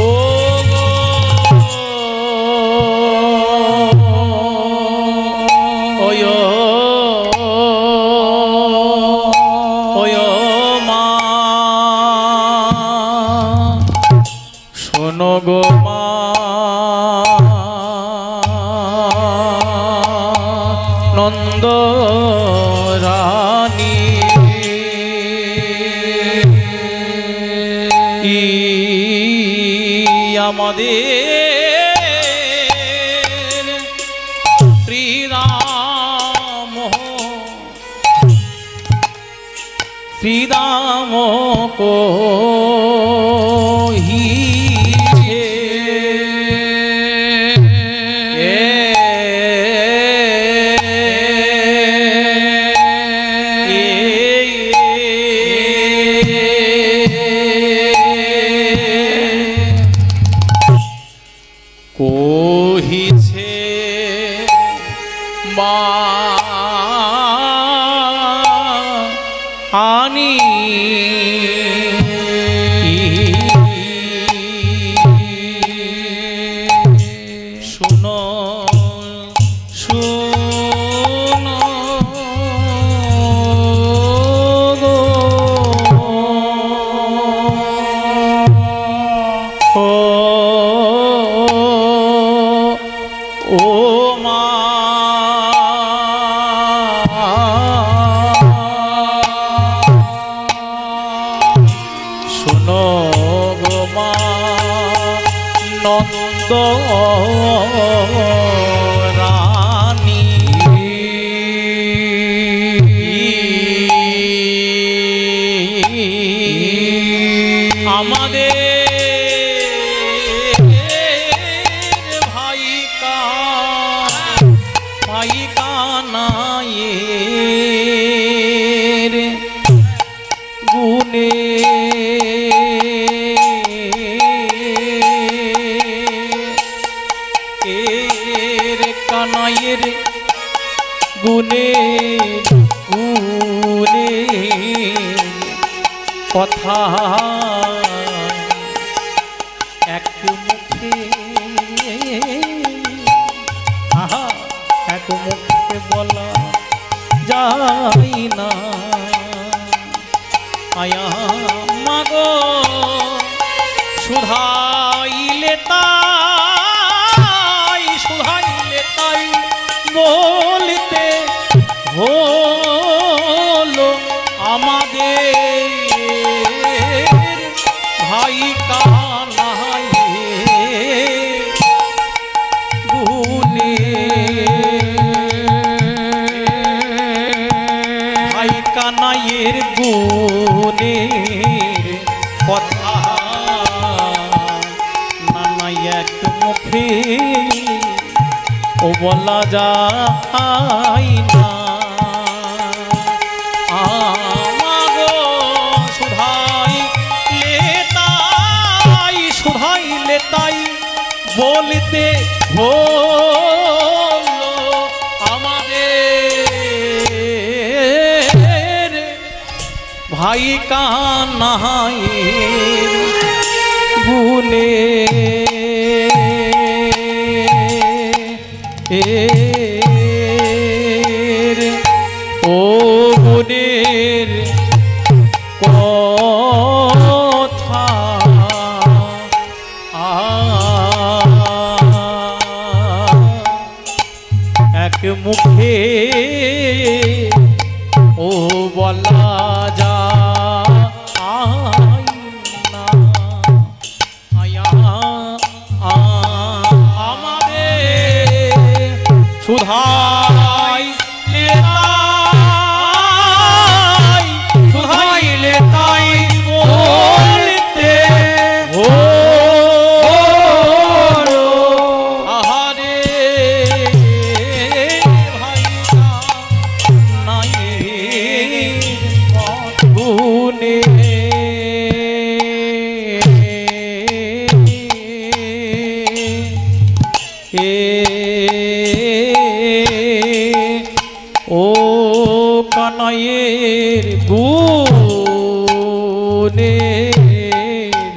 ও গো মা, নন্দ রানী আমাদের শ্রীরাম কহিছে বা আনি শুনো শুনো গো ও মা, শুনো গো মা, নন্দ রানী আমাদের ভাই কানাইয়ের গুণে কানাইয়ের গুণে গুণে কথা এক মুখে এক মুখে বলা যায় না। আয়া মাগো শুধাইলে তাই বলতে হলো আমাদের ভাই কানাইয়ের গুণে, ভাই কানাইয়ের গুণের কথা নানাই এক মুখে ও বলা যায় না। আমাগো শুধাইলে বলতে হলো আমাদের ভাই কানাইয়ের গুণে ও গুণের কথা এক মুখে ও বলা যায় না আমাদের সুধাই সুধাইলে তাই বলতে আহারে ভাই নাই গুণে ও কানাইয়ের গুণের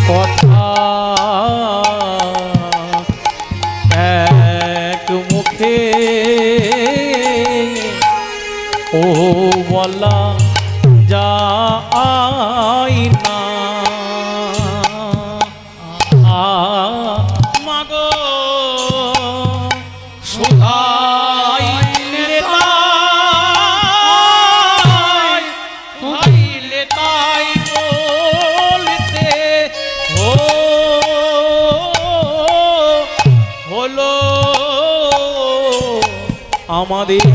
কথা এক মুখে ও বলা যায় না মাগো সুধাইলে তাই বলতে হলো আমাদের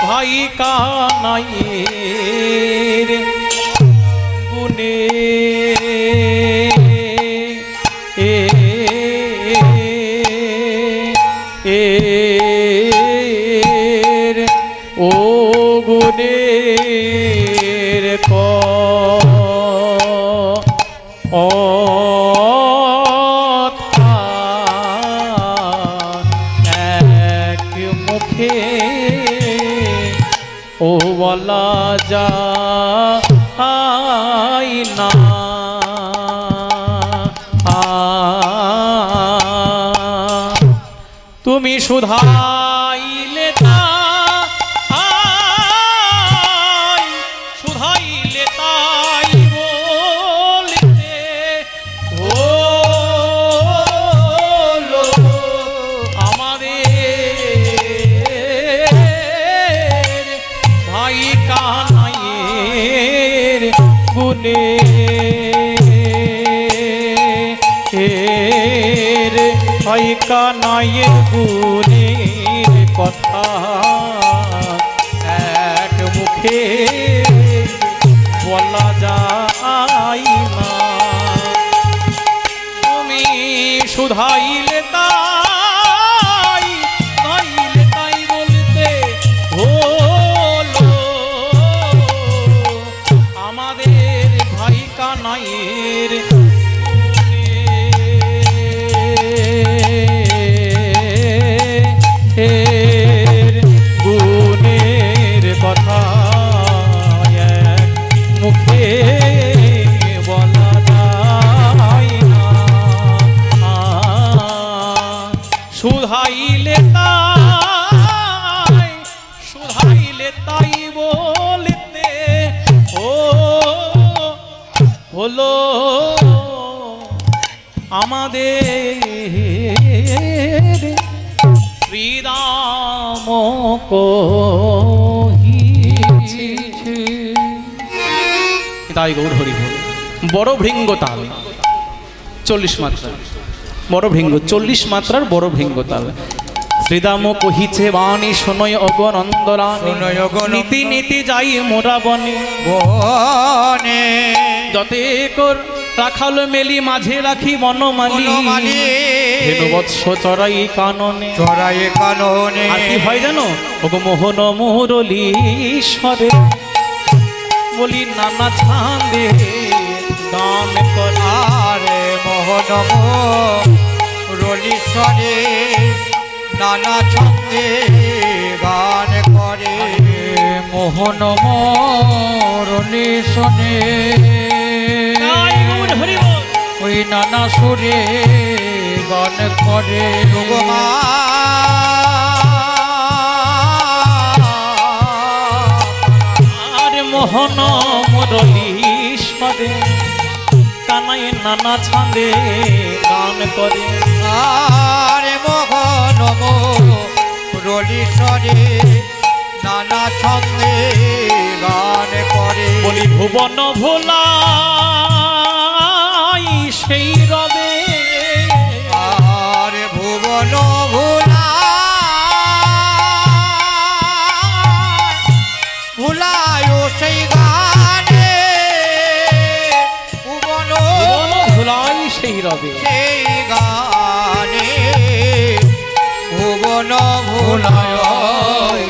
ভাই কানাইয়ের গুণে ও গুণের কথা এক মুখে ও বলা যায় না তুমি সুধাইলে সুধাইলে তাই বলতে হলো আমাদের ভাই কানাইয়ের গুণে ভাই কানাইয়ের গুণের কথা এক মুখে বলা যায় না তুমি সুধাইলে তাই বলতে হলো আমাদের ভাই কানাইয়ের গুণের কথা এক মুখে বলা যায় না সুধাইলে তাই বলতে হলো আমাদের শ্রীরাম কহিছে তাই গৌর হরি বল বড় ভৃঙ্গ তাল 40 মাত্রা বড় ভৃঙ্গ 40 মাত্রার বড় ভৃঙ্গ তাল শ্রীরাম কহিছে বাণী শোনয় অগনন্দরানী নীতি নীতি যাই মোরা বনে বনে যতে কর রাখাল মেলি মাঝে রাখি বনমালী হেনু বৎস চড়াই কাননে আর কি হয় জানো ওগো মোহন মুরলীশ্বরে বলি নানা ছান্দে গান করারে মোহনম রলিস্বরে নানা ছন্দে গান করে মোহন মরণে শোনে ওই নানা সুরে গান করে যোগমা আর মোহন মুরলীশ্বরে কানাই নানা ছন্দে গান করে আরে মোহনম রলিস্বরে নানা ছন্দে গান করে বলি ভুবন ভোলাই সেই রবে আর ভুবন ভোলা ভুলায় সেই গানে ভুবন ভুবন ভোলাই সেই রবে সেই গানে ভুবন ভোলায়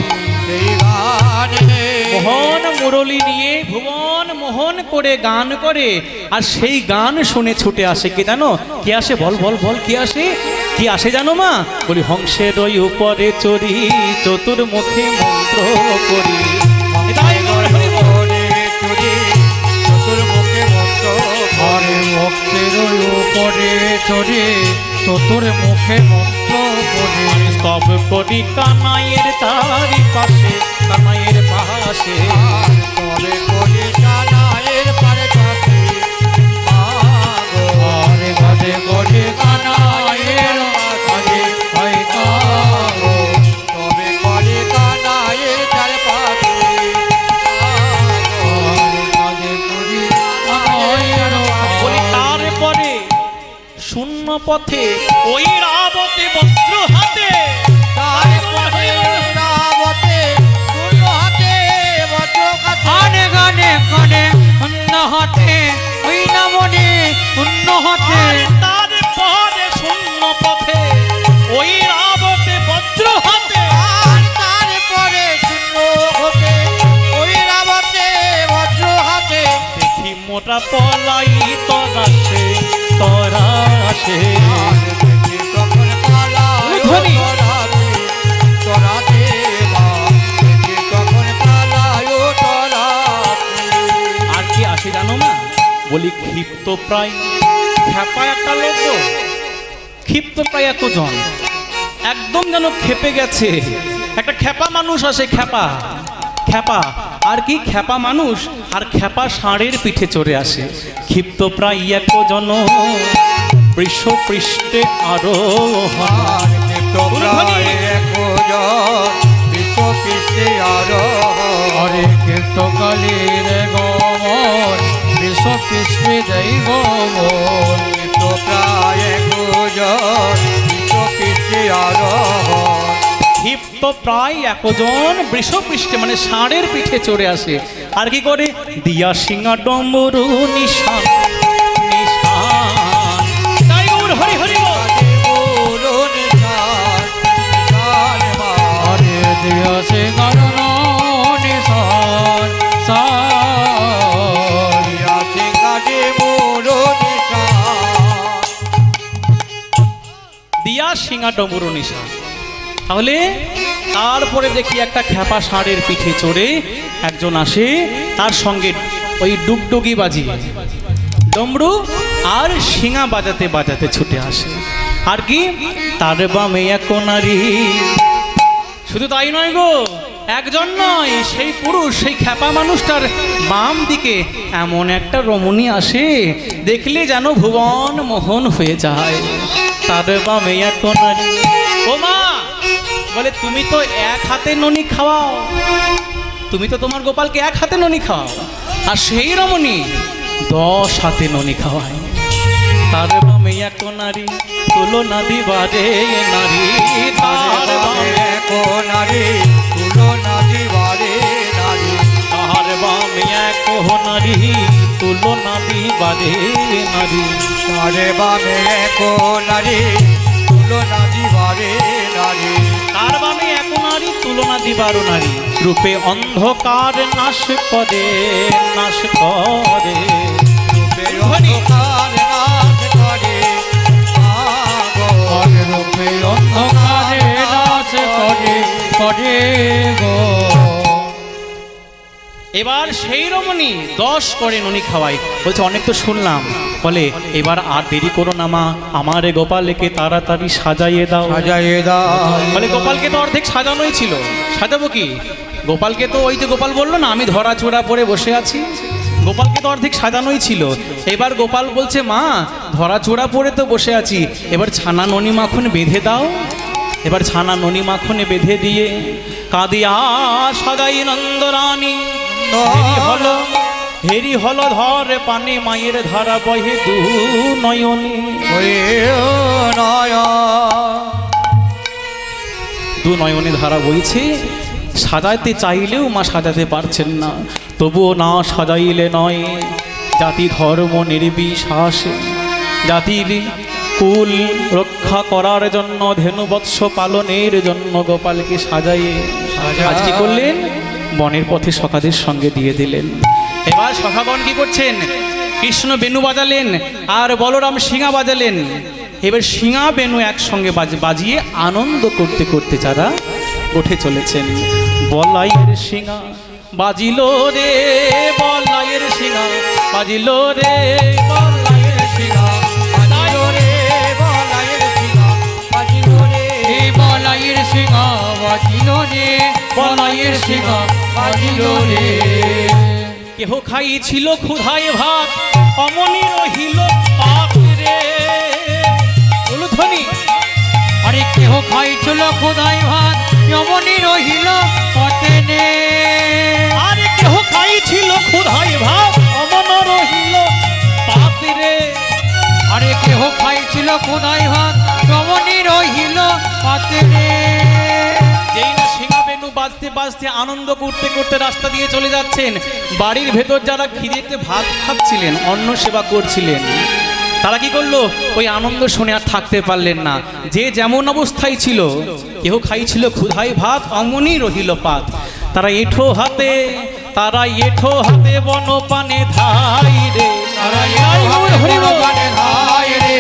সেই গানে মোহন মুরলী নিয়ে ভুবন মোহন করে গান করে আর সেই গান শুনে ছুটে আসে কি জানো কি আসে বল বল বল কি আসে কি আসে জানো মা বলি হংসের ওই উপরে চড়ি চতুর্মুখী মন্ত্র করি এটাই গৌর হরি বল। চতুর্মুখে মন্ত্র ঘরে ভক্তের উপরে চড়ে চতুর মুখে মন্ত্র পড়ে স্তব করি কানাইয়ের তারি পাশে কানাইয়ের পাশে তবে করি কানাইয়ের পারে কাছে ঘরে ঘরে ঘরে কানাইয়ের আগে হয় কাগো তবে করে কানাইয়ের চার পাশে ঘরে ঘরে করি কানাইয়ের বলি তারপরে শূন্য পথে ওই রাবতে বজ্র হাতে গানে গানে গানে অন্য হাতে ওই না মনে অন্য হাতে তারপরে শূন্য পথে ওই রাবতে বজ্র হাতে দেখি মোটা পলাই তরাসে তরাসে ধ্বনি। আর কি আসে জানো না বলি ক্ষিপ্ত প্রায় খেপা একটা লোক গো। ক্ষিপ্ত প্রায় একজন একদম যেন খেপে গেছে একটা খেপা মানুষ আসে খেপা খেপা আর কি খেপা মানুষ আর খেপা ষাঁড়ের পিঠে চড়ে আসে ক্ষিপ্ত প্রায় একজন বৃষ পৃষ্ঠে আরোহণ হরে কীর্তকালীর গমন বিশ্ব কৃষ্ণে দেই গমন ক্ষিপ্ত প্রায় একজন বৃষপৃষ্ঠে মানে ষাঁড়ের পিঠে চড়ে আসে আর কি করে দিয়া সিংহা ডম্বরু নিশান নিশান তাই গৌর হরি হরি বল। হরে দিয়াছে কারণ নিশান সার দিয়া সিংহা ডম্বরু নিশান তাহলে তারপরে দেখি একটা খেপা ষাঁড়ের পিঠে চড়ে একজন আসে তার সঙ্গে ওই ডুগডুগি বাজিয়ে ডমরু আর শিঙা বাজাতে বাজাতে ছুটে আসে আর কি তার বামে এক নারী শুধু তাই নয় গো একজন নয় সেই পুরুষ সেই খেপা মানুষটার বাম দিকে এমন একটা রমণী আসে দেখলে যেন ভুবন মোহন হয়ে যায় তার বামে এক নারী ও মা বলে তুমি তো এক হাতে ননি খাওয়াও তুমি তো তোমার গোপালকে এক হাতে ননি খাওয়াও আর সেই রমণী 10 হাতে ননি খাওয়ায় তার বামে এক নারী তুলনা দিবারে নারী তার বামে এক নারী তুলনা দিবারে নারী তার বামে এক নারী তুলনা দিবারে নারী তার বামে এক নারী তুলনা দিবারে নারী তার বামে এক নারী তুলনা দিবার নারী রূপে অন্ধকার নাশ করে নাশ করে অন্ধকার নাশ করে করে গো। এবার সেই রমণী 10 করে ননি খাওয়াই, বলছে অনেক তো শুনলাম, বলে এবার আর দেরি করো না মা, আমার এ গোপালকে তাড়াতাড়ি সাজাইয়ে দাও। সাজাইয়ে দাও। বলে গোপালকে তো অর্ধেক সাজানোই ছিল, সাজাবো কি? গোপালকে তো ওই যে গোপাল বললো না আমি ধরা চোরা পরে বসে আছি, গোপালকে তো অর্ধেক সাজানোই ছিল। এবার গোপাল বলছে মা ধরা চোরা পরে তো বসে আছি, এবার ছানা ননি মাখন বেঁধে দাও। এবার ছানা ননি মাখনে বেঁধে দিয়ে কাঁদিয়া সাজাই নন্দরানী, হেরি হলো ধরে পানে মায়ের ধারা বহে দু নয়নী। দু নয়নে ধারা বইছে, সাজাইতে চাইলেও মা সাজাতে পারছেন না, তবুও না সাজাইলে নয়। জাতি ধর্ম নির্বিশ্বাসে জাতির কুল রক্ষা করার জন্য ধেনুবৎস পালনের জন্য গোপালকে সাজাইয়ে আজ কি করলেন? বনের পথে সখাদের সঙ্গে দিয়ে দিলেন। এবার সখাগণ কি করছেন? কৃষ্ণ বেনু বাজালেন আর বলরাম শিঙা বাজালেন। এবার শিঙা বেনু একসঙ্গে বাজিয়ে আনন্দ করতে করতে যারা উঠে চলেছেন। বলাইয়ের শিঙা বাজিল রে, বলাইয়ের শিঙা বাজিল রে, বলাইয়ের শিঙা বাজিল রে, বলাইয়ের শিঙা বাজিল রে, বলাইয়ের শিঙা বাজিল রে, বলাইয়ের শিঙা বাজিল রে। কেহ খাইছিল ক্ষুধায় ভাত, অমনি রহিল পাত রে। ধ্বনি আরে কেহ খাইছিল ক্ষুধায় ভাত, অমনি রহিল পথে নে। আরে কেহ খাইছিল ক্ষুধায় ভাত, অমন রহিল পাত রে। আরে কেহ খাইছিল ক্ষুধায় ভাত, অমনি রহিল পথে রে। যেই না শিঙা বেনু বাজতে বাজতে আনন্দ করতে করতে রাস্তা দিয়ে চলে যাচ্ছেন, বাড়ির ভেতর যারা খিদেতে ভাত খাচ্ছিলেন, অন্ন সেবা করছিলেন, তারা কি করলো? ওই আনন্দ শুনে আর থাকতে পারলেন না। যে যেমন অবস্থায় ছিল, কেউ খাইছিল ক্ষুধায় ভাত, অমনি রহিল পাত। তারা এঠো হাতে বনপানে ধাই রে, তারা বনপানে ধাই রে,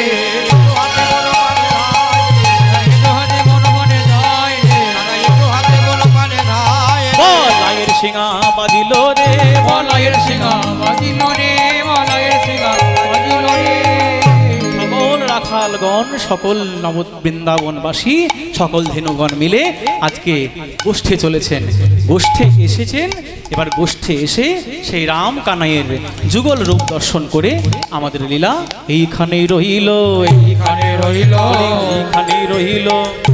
বলাইয়ের শিঙা বাজিল রে, বলাইয়ের শিঙা বাজিল রে, বলাইয়ের শিঙা বাজিল রে। সকল রাখালগণ, সকল নব বৃন্দাবনবাসী, সকল ধেনুগণ মিলে আজকে গোষ্ঠে চলেছেন, গোষ্ঠে এসেছেন। এবার গোষ্ঠে এসে সেই রাম কানাইয়ের যুগল রূপ দর্শন করে আমাদের লীলা এইখানেই রহিল, এইখানে রহিল, এইখানেই রহিল,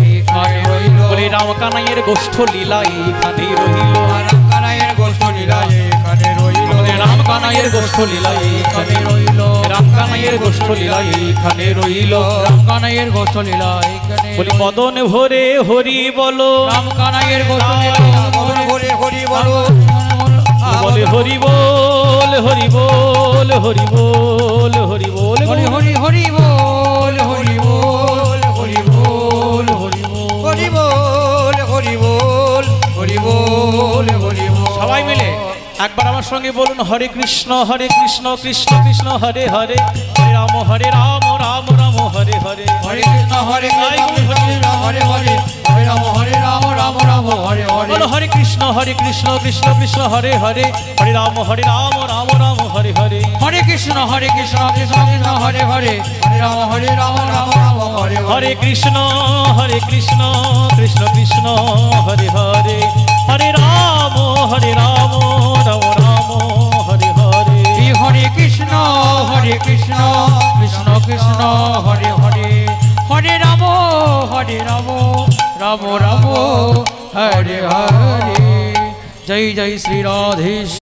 এইখানে রহিল। বলে রাম কানাইয়ের গোষ্ঠ লীলা এইখানেই রহিল, রাম কানাইয়ের গোষ্ঠ লীলা এখানে রইল, রাম কানাইয়ের গোষ্ঠ লীলা এইখানে রহিল, রাম কানাইয়ের গোষ্ঠ লীলা এইখানে রহিল, রাম কানাইয়ের গোষ্ঠ লীলা এইখানে। বলি বদন ভরে হরি বলো, রাম কানাইয়ের গোষ্ঠ লীলা বদন ভরে হরি বলো, বলে হরি বল, হরি বল, হরি বল, হরি বল, হরি হরি হরি বল, হরি বল, হরি বল, হরি বল, হরি বল, হরি বল, হরি বল, হরি বল। সবাই মিলে একবার আমার সঙ্গে বলুন, হরে কৃষ্ণ কৃষ্ণ কৃষ্ণ হরে হরে, হরে রাম রাম রাম হরে হরে, হরে কৃষ্ণ কৃষ্ণ হরে হরে, হরে রাম রাম রাম হরে হরে। বলো হরে কৃষ্ণ কৃষ্ণ কৃষ্ণ হরে হরে, হরে রাম রাম রাম হরে হরে। হরে কৃষ্ণ কৃষ্ণ কৃষ্ণ হরে হরে, হরে রাম রাম রাম হরে হরে। হরে কৃষ্ণ কৃষ্ণ কৃষ্ণ হরে হরে, হরে রাম রাম রাম হরে হরে। হরে কৃষ্ণ কৃষ্ণ কৃষ্ণ হরে হরে, হরে রাম রাম রাম হরে হরে। জয় জয় শ্রী রাধেশ।